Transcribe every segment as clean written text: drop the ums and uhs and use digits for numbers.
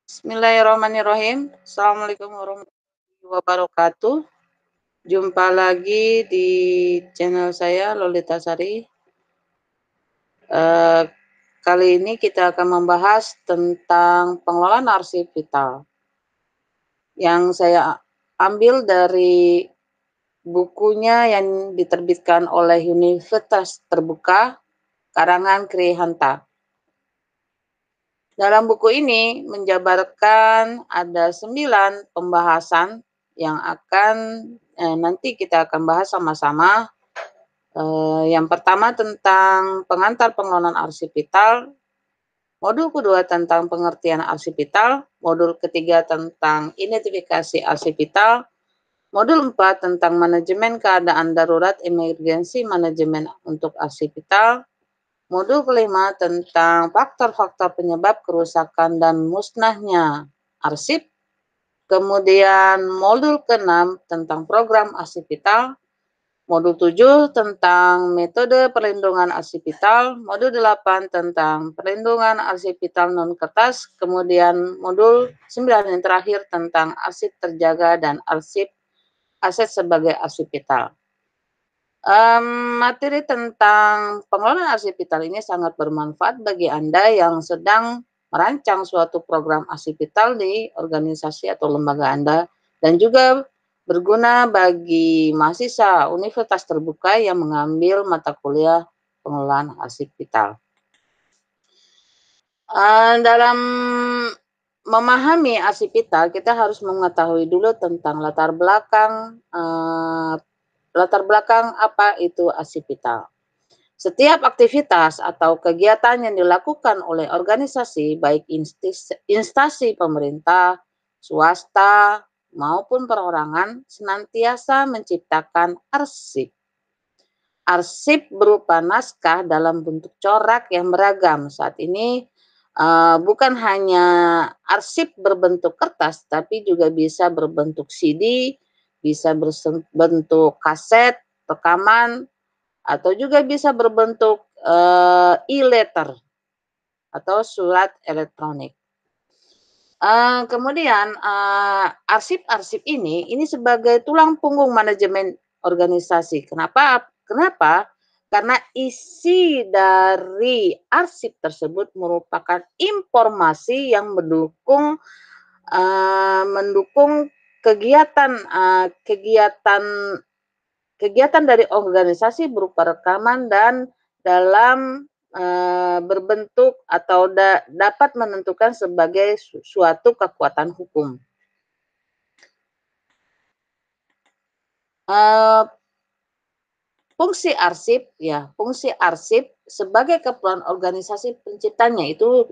Bismillahirrahmanirrahim. Assalamualaikum warahmatullahi wabarakatuh. Jumpa lagi di channel saya Lolita Sari. Kali ini kita akan membahas tentang pengelolaan arsip vital yang saya ambil dari bukunya yang diterbitkan oleh Universitas Terbuka karangan Krihanta. Dalam buku ini menjabarkan ada 9 pembahasan yang akan nanti kita akan bahas sama-sama. Yang pertama tentang pengantar pengelolaan arsip vital, modul kedua tentang pengertian arsip vital, modul ketiga tentang identifikasi arsip vital, modul 4 tentang manajemen keadaan darurat emergency manajemen untuk arsip vital, modul kelima tentang faktor-faktor penyebab kerusakan dan musnahnya arsip. Kemudian modul ke-6 tentang program arsip vital. Modul 7 tentang metode perlindungan arsip vital. Modul 8 tentang perlindungan arsip vital non-kertas. Kemudian modul 9 yang terakhir tentang arsip terjaga dan arsip aset sebagai arsip vital. Materi tentang pengelolaan arsip vital ini sangat bermanfaat bagi Anda yang sedang merancang suatu program arsip vital di organisasi atau lembaga Anda, dan juga berguna bagi mahasiswa Universitas Terbuka yang mengambil mata kuliah pengelolaan arsip vital. Dalam memahami arsip vital, kita harus mengetahui dulu tentang latar belakang apa itu arsip vital. Setiap aktivitas atau kegiatan yang dilakukan oleh organisasi, baik instansi pemerintah, swasta, maupun perorangan, senantiasa menciptakan arsip. Arsip berupa naskah dalam bentuk corak yang beragam. Saat ini bukan hanya arsip berbentuk kertas, tapi juga bisa berbentuk CD, bisa berbentuk kaset, rekaman, atau juga bisa berbentuk e-letter atau surat elektronik. Kemudian arsip-arsip ini sebagai tulang punggung manajemen organisasi. Kenapa? Karena isi dari arsip tersebut merupakan informasi yang mendukung kegiatan dari organisasi berupa rekaman dan dalam berbentuk atau dapat menentukan sebagai suatu kekuatan hukum. Fungsi arsip sebagai keperluan organisasi penciptanya itu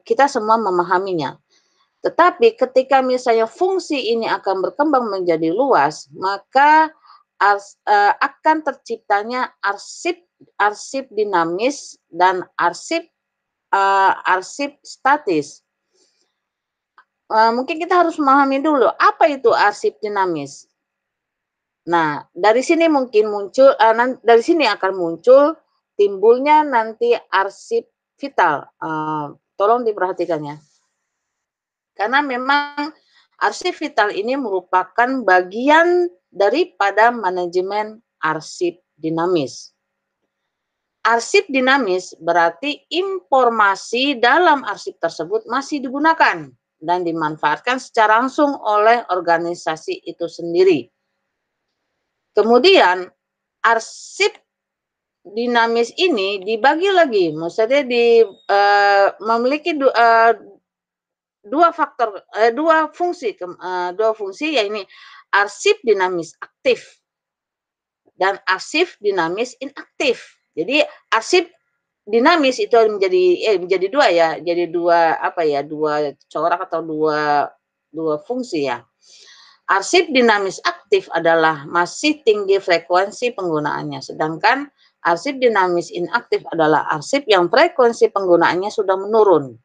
kita semua memahaminya. Tetapi ketika misalnya fungsi ini akan berkembang menjadi luas, maka akan terciptanya arsip dinamis dan arsip statis. Mungkin kita harus memahami dulu apa itu arsip dinamis. Nah, dari sini dari sini akan muncul timbulnya nanti arsip vital. Tolong diperhatikannya. Karena memang arsip vital ini merupakan bagian daripada manajemen arsip dinamis. Arsip dinamis berarti informasi dalam arsip tersebut masih digunakan dan dimanfaatkan secara langsung oleh organisasi itu sendiri. Kemudian arsip dinamis ini dibagi lagi, maksudnya memiliki dua fungsi, yaitu arsip dinamis aktif dan arsip dinamis inaktif. Jadi arsip dinamis itu menjadi dua ya, jadi dua corak atau dua fungsi ya. Arsip dinamis aktif adalah masih tinggi frekuensi penggunaannya, sedangkan arsip dinamis inaktif adalah arsip yang frekuensi penggunaannya sudah menurun.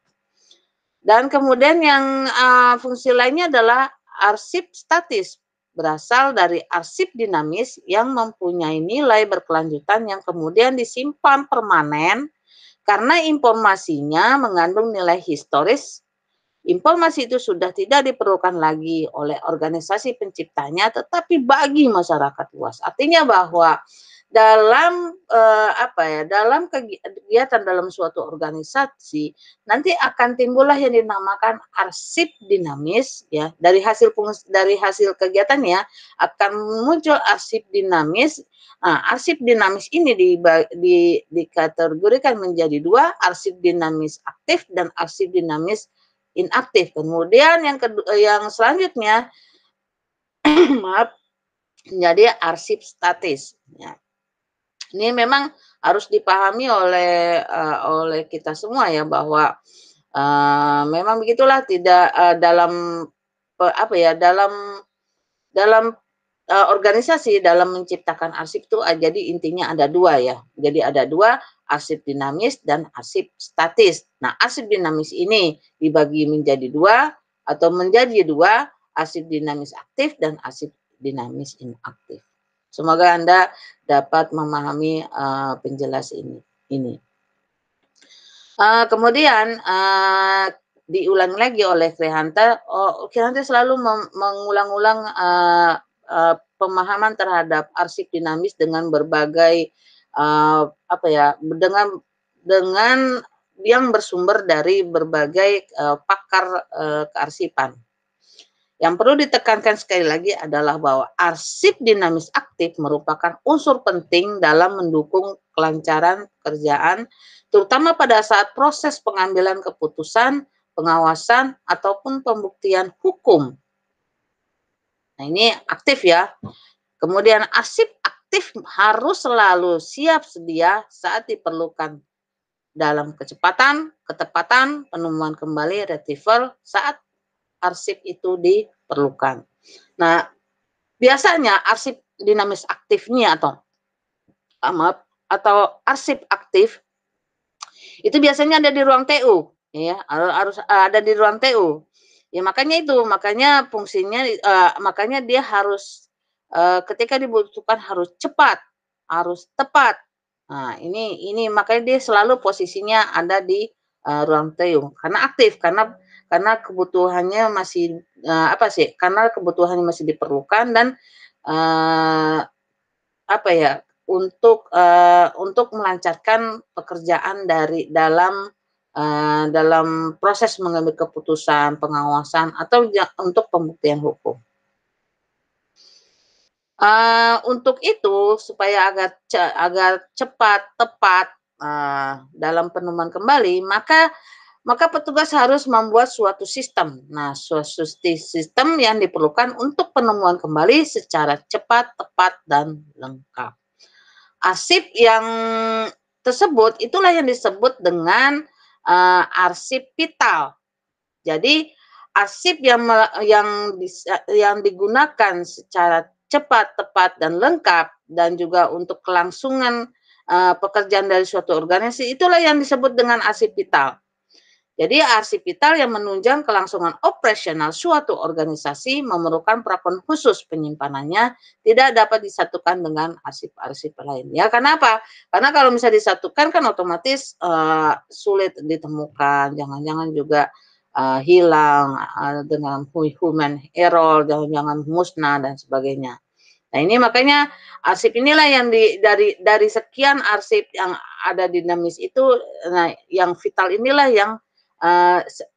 Dan kemudian yang fungsi lainnya adalah arsip statis. berasal dari arsip dinamis yang mempunyai nilai berkelanjutan yang kemudian disimpan permanen karena informasinya mengandung nilai historis. Informasi itu sudah tidak diperlukan lagi oleh organisasi penciptanya, tetapi bagi masyarakat luas. Artinya bahwa dalam dalam kegiatan dalam suatu organisasi nanti akan timbullah yang dinamakan arsip dinamis ya dari hasil kegiatannya akan muncul arsip dinamis. Nah, arsip dinamis ini dikategorikan menjadi dua, arsip dinamis aktif dan arsip dinamis inaktif. Kemudian yang selanjutnya maaf, menjadi arsip statis. Ya. Ini memang harus dipahami oleh kita semua ya bahwa memang begitulah tidak dalam dalam organisasi dalam menciptakan arsip itu jadi intinya ada dua ya. Jadi ada dua, arsip dinamis dan arsip statis. Nah, arsip dinamis ini dibagi menjadi dua atau menjadi dua, arsip dinamis aktif dan arsip dinamis inaktif. Semoga Anda dapat memahami penjelas ini. Kemudian diulangi lagi oleh Krihanto. Krihanto selalu mengulang-ulang pemahaman terhadap arsip dinamis dengan berbagai dengan yang bersumber dari berbagai pakar kearsipan. Yang perlu ditekankan sekali lagi adalah bahwa arsip dinamis aktif merupakan unsur penting dalam mendukung kelancaran pekerjaan, terutama pada saat proses pengambilan keputusan, pengawasan, ataupun pembuktian hukum. Nah, ini aktif ya. Kemudian arsip aktif harus selalu siap sedia saat diperlukan dalam kecepatan, ketepatan, penemuan kembali, retrieval saat arsip itu diperlukan. Nah, biasanya arsip dinamis aktifnya atau arsip aktif itu biasanya ada di ruang TU, ya harus ada di ruang TU. Ya makanya fungsinya makanya dia harus ketika dibutuhkan harus cepat, harus tepat. Nah, ini makanya dia selalu posisinya ada di ruang TU karena aktif karena kebutuhannya masih karena kebutuhannya masih diperlukan dan untuk melancarkan pekerjaan dalam proses mengambil keputusan, pengawasan atau untuk pembuktian hukum. Untuk itu supaya agar cepat, tepat dalam penemuan kembali, maka petugas harus membuat suatu sistem. Nah, suatu sistem yang diperlukan untuk penemuan kembali secara cepat, tepat, dan lengkap. Arsip yang tersebut itulah yang disebut dengan arsip vital. Jadi arsip yang digunakan secara cepat, tepat, dan lengkap dan juga untuk kelangsungan pekerjaan dari suatu organisasi itulah yang disebut dengan arsip vital. Jadi arsip vital yang menunjang kelangsungan operasional suatu organisasi memerlukan perlakuan khusus penyimpanannya tidak dapat disatukan dengan arsip-arsip lain. Ya, kenapa? Karena kalau misalnya disatukan kan otomatis sulit ditemukan, jangan-jangan juga hilang dengan human error, jangan-jangan musnah dan sebagainya. Nah, ini makanya arsip inilah yang dari sekian arsip yang ada dinamis itu, nah yang vital inilah yang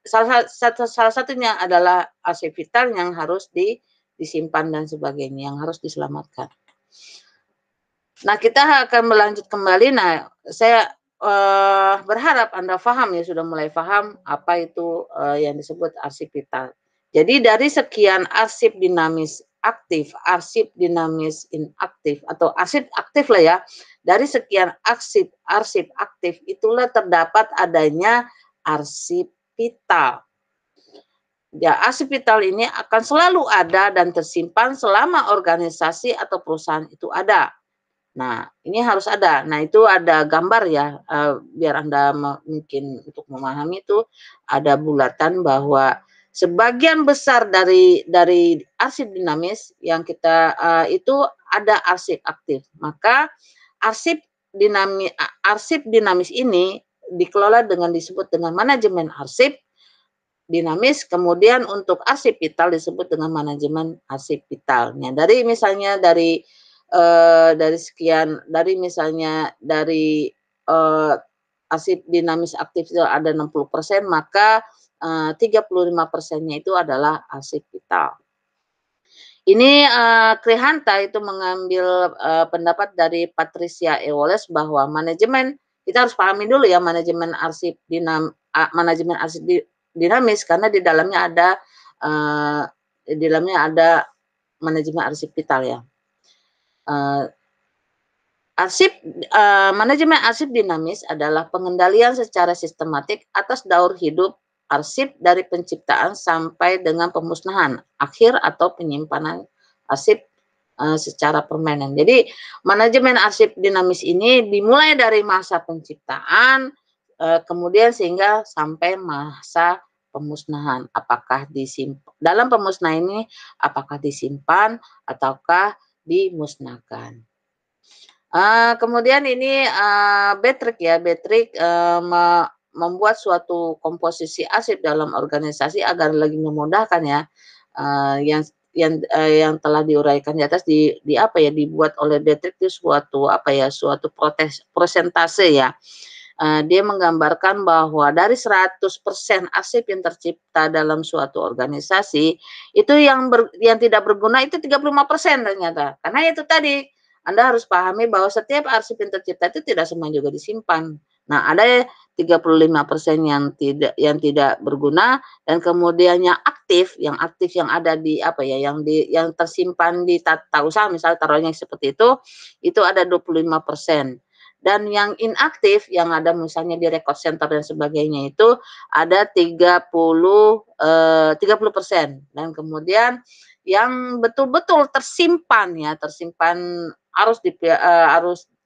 salah satunya adalah arsip vital yang harus disimpan dan sebagainya, yang harus diselamatkan. Nah, kita akan melanjut kembali. Nah, saya berharap Anda paham ya, sudah mulai paham apa itu yang disebut arsip vital. Jadi dari sekian arsip dinamis aktif, arsip dinamis inaktif atau arsip aktif lah ya. Dari sekian arsip aktif itulah terdapat adanya arsip vital. Ya, arsip vital ini akan selalu ada dan tersimpan selama organisasi atau perusahaan itu ada. Nah, ini harus ada. Nah, itu ada gambar ya, biar Anda mungkin untuk memahami itu ada bulatan bahwa Sebagian besar dari arsip dinamis yang kita itu ada arsip aktif. Maka arsip arsip dinamis ini dikelola dengan disebut dengan manajemen arsip dinamis, kemudian untuk arsip vital disebut dengan manajemen arsip vital. Nah, dari misalnya dari arsip dinamis aktif itu ada 60%, maka 35%-nya itu adalah arsip vital. Ini Krihanta itu mengambil pendapat dari Patricia E. Wallace bahwa kita harus pahami dulu ya manajemen arsip dinamis, karena di dalamnya ada manajemen arsip vital ya. Manajemen arsip dinamis adalah pengendalian secara sistematik atas daur hidup arsip dari penciptaan sampai dengan pemusnahan akhir atau penyimpanan arsip secara permanen. Jadi manajemen arsip dinamis ini dimulai dari masa penciptaan, kemudian sehingga sampai masa pemusnahan. Dalam pemusnahan ini apakah disimpan ataukah dimusnahkan. Kemudian ini Betrick ya, membuat suatu komposisi arsip dalam organisasi agar lebih memudahkan ya, yang telah diuraikan di atas dibuat oleh Betrick itu suatu prosentase ya. Dia menggambarkan bahwa dari 100% arsip yang tercipta dalam suatu organisasi, itu yang tidak berguna itu 35% ternyata. Karena itu tadi, Anda harus pahami bahwa setiap arsip yang tercipta itu tidak semua juga disimpan. Nah, ada 35% yang tidak berguna, dan kemudian yang aktif yang ada yang tersimpan di tata usaha, misalnya taruhnya seperti itu ada 25%. Dan yang inaktif yang ada misalnya di record center dan sebagainya itu ada 30%. Dan kemudian yang betul-betul tersimpan harus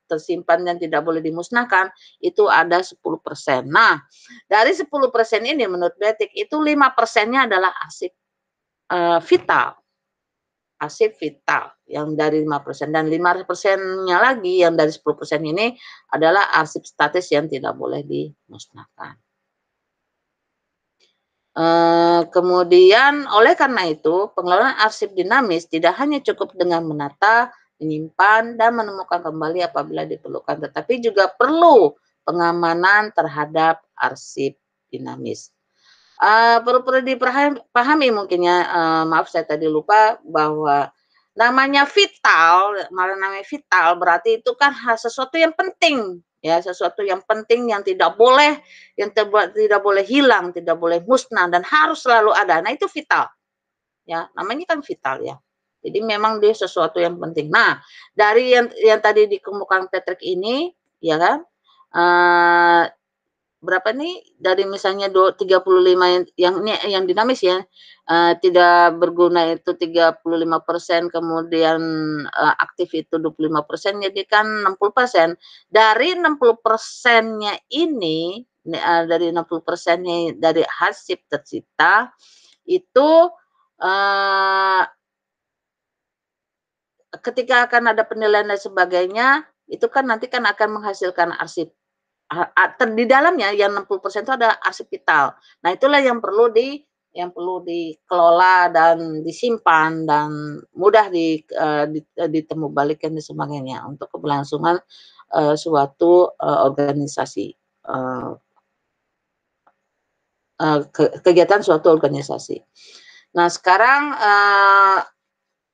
tersimpan dan tidak boleh dimusnahkan itu ada 10%. Nah, dari 10% ini menurut Betrick itu 5%-nya adalah arsip vital. Arsip vital yang dari 5%, dan 5%-nya lagi yang dari 10% ini adalah arsip statis yang tidak boleh dimusnahkan. Kemudian oleh karena itu pengelolaan arsip dinamis tidak hanya cukup dengan menata, menyimpan, dan menemukan kembali apabila diperlukan, tetapi juga perlu pengamanan terhadap arsip dinamis. Perlu dipahami mungkin ya, maaf saya tadi lupa bahwa namanya vital berarti itu kan sesuatu yang penting ya, sesuatu yang penting yang tidak boleh hilang, tidak boleh musnah, dan harus selalu ada. Nah, itu vital. Ya, namanya kan vital ya. Jadi memang dia sesuatu yang penting. Nah, dari yang tadi dikemukakan Patrick ini ya kan, berapa nih dari misalnya 35 yang dinamis ya, tidak berguna itu 35%, kemudian aktif itu 25%, jadi kan 60%. Dari 60%-nya ini, dari 60%-nya dari arsip tercipta itu ketika akan ada penilaian dan sebagainya, itu kan nanti kan akan menghasilkan arsip. Di dalamnya yang 60% itu ada arsip vital. Nah, itulah yang perlu dikelola dan disimpan dan mudah ditemubalikkan dan sebagainya untuk keberlangsungan suatu organisasi, kegiatan suatu organisasi. Nah, sekarang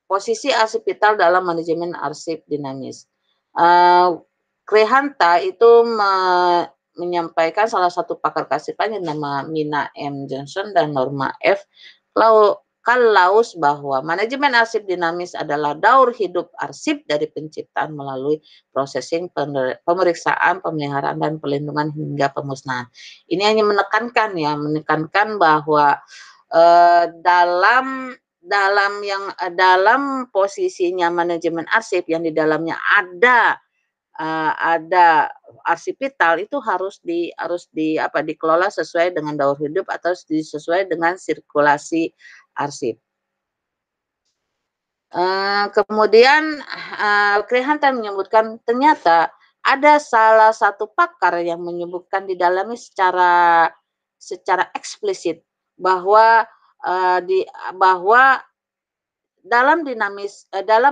posisi arsip vital dalam manajemen arsip dinamis. Krihanta itu menyampaikan salah satu pakar kearsipan yang nama Mina M. Johnson dan Norma F. Kallaus bahwa manajemen arsip dinamis adalah daur hidup arsip dari penciptaan melalui processing, pemeriksaan, pemeliharaan, dan perlindungan hingga pemusnahan. Ini hanya menekankan bahwa dalam posisinya manajemen arsip yang di dalamnya ada ada arsip vital itu dikelola sesuai dengan daur hidup atau sesuai dengan sirkulasi arsip. Kemudian, Krihantan menyebutkan ternyata ada salah satu pakar yang menyebutkan di dalamnya secara eksplisit bahwa, bahwa dalam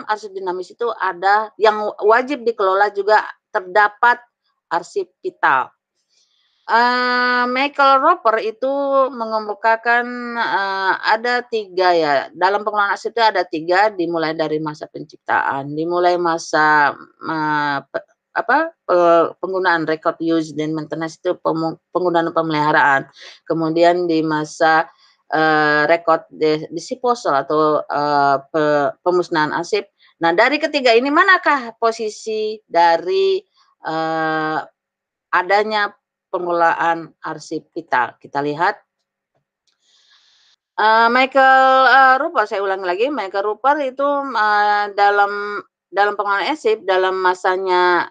arsip dinamis itu ada yang wajib dikelola juga terdapat arsip vital. Michael Roper itu mengemukakan, ada 3 ya, dalam pengelolaan aset itu ada 3 dimulai dari masa penciptaan, dimulai masa, pe apa, penggunaan record use dan maintenance itu penggunaan pemeliharaan. Kemudian di masa, record disposal atau, pemusnahan arsip. Nah, dari ketiga ini manakah posisi dari, adanya pengelolaan arsip kita. Kita lihat, Michael, Roper, saya ulangi lagi, Michael Roper itu, dalam pengelolaan arsip, dalam masanya,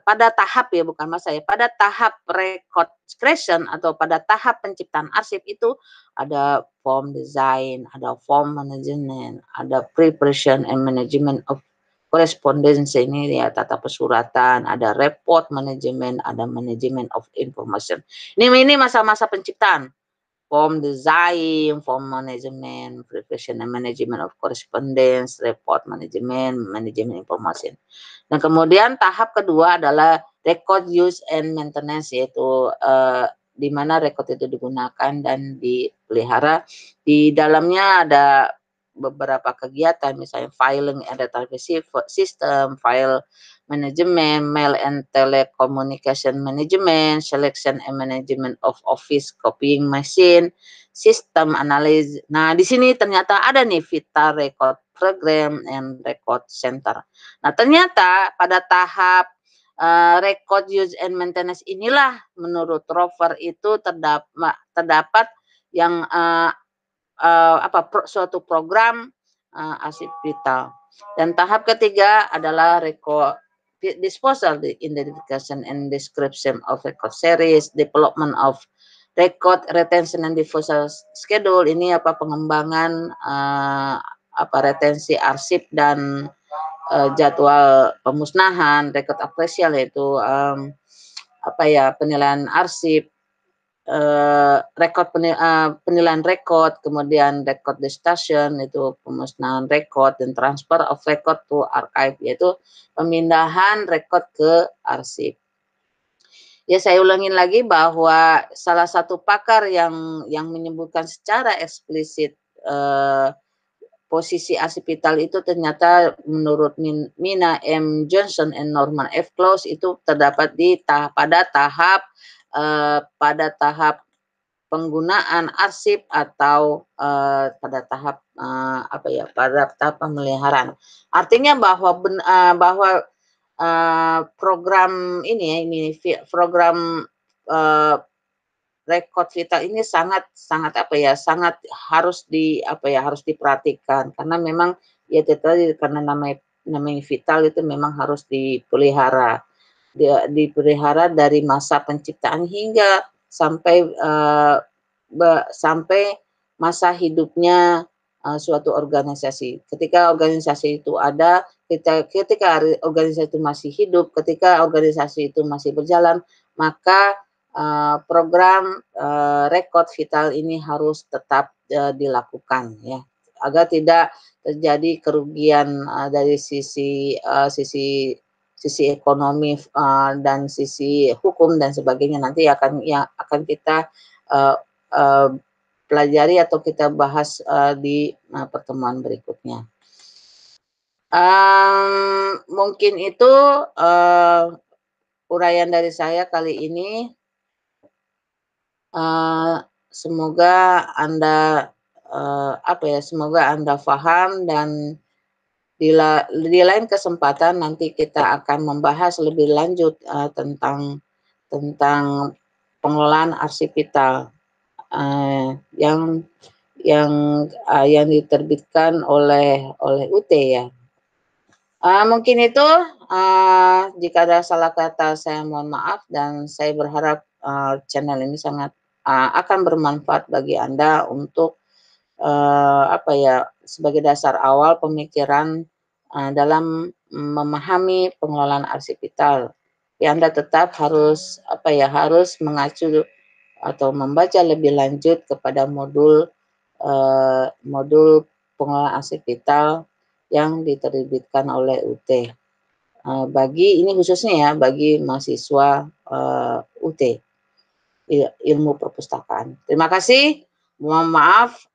pada tahap ya, bukan masa ya, pada tahap record creation atau pada tahap penciptaan arsip itu ada form design, ada form management, ada preparation and management of correspondence, ini ya tata pesuratan, ada report management, ada management of information. Ini masa-masa penciptaan. Form design, form management, preparation and management of correspondence, report management, management information. Dan kemudian tahap kedua adalah record use and maintenance, yaitu di mana record itu digunakan dan dipelihara. Di dalamnya ada beberapa kegiatan, misalnya filing and database system, file management, mail and telecommunication management, selection and management of office copying machine, sistem analis. Nah, di sini ternyata ada nih vital record program and record center. Nah, ternyata pada tahap record use and maintenance inilah menurut Rover itu terdapat yang suatu program arsip vital. Dan tahap ketiga adalah record disposal, the identification and description of record series, development of record retention and disposal schedule. Ini pengembangan retensi arsip dan jadwal pemusnahan, record apresial, yaitu penilaian arsip, penilaian rekod, kemudian record destination itu pemusnahan rekod, dan transfer of record to archive, yaitu pemindahan rekod ke arsip. Ya, saya ulangin lagi bahwa salah satu pakar yang menyebutkan secara eksplisit posisi arsip vital itu ternyata menurut Mina M. Johnson and Norman F. Close itu terdapat pada tahap penggunaan arsip atau pada tahap pada tahap pemeliharaan. Artinya bahwa program program record vital ini sangat harus diperhatikan, karena memang ya tadi karena namanya vital itu memang harus dipelihara. Dipelihara dari masa penciptaan hingga sampai masa hidupnya suatu organisasi. Ketika organisasi itu ada, ketika organisasi itu masih hidup, ketika organisasi itu masih berjalan, maka program record vital ini harus tetap dilakukan, ya, agar tidak terjadi kerugian dari sisi ekonomi dan sisi hukum dan sebagainya. Nanti akan kita pelajari atau kita bahas di pertemuan berikutnya. Mungkin itu uraian dari saya kali ini. Semoga Anda semoga Anda paham, dan di lain kesempatan nanti kita akan membahas lebih lanjut tentang pengelolaan arsip vital yang diterbitkan oleh UT, ya. Mungkin itu, jika ada salah kata saya mohon maaf dan saya berharap, channel ini sangat, akan bermanfaat bagi Anda untuk, apa ya, sebagai dasar awal pemikiran, dalam memahami pengelolaan arsip vital. Tapi Anda tetap harus, apa ya, harus mengacu atau membaca lebih lanjut kepada modul pengelolaan arsip vital yang diterbitkan oleh UT. Bagi ini khususnya ya, bagi mahasiswa, UT, Ilmu Perpustakaan. Terima kasih, mohon maaf,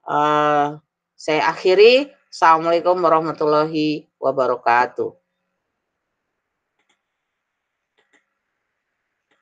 saya akhiri. Assalamualaikum warahmatullahi wabarakatuh.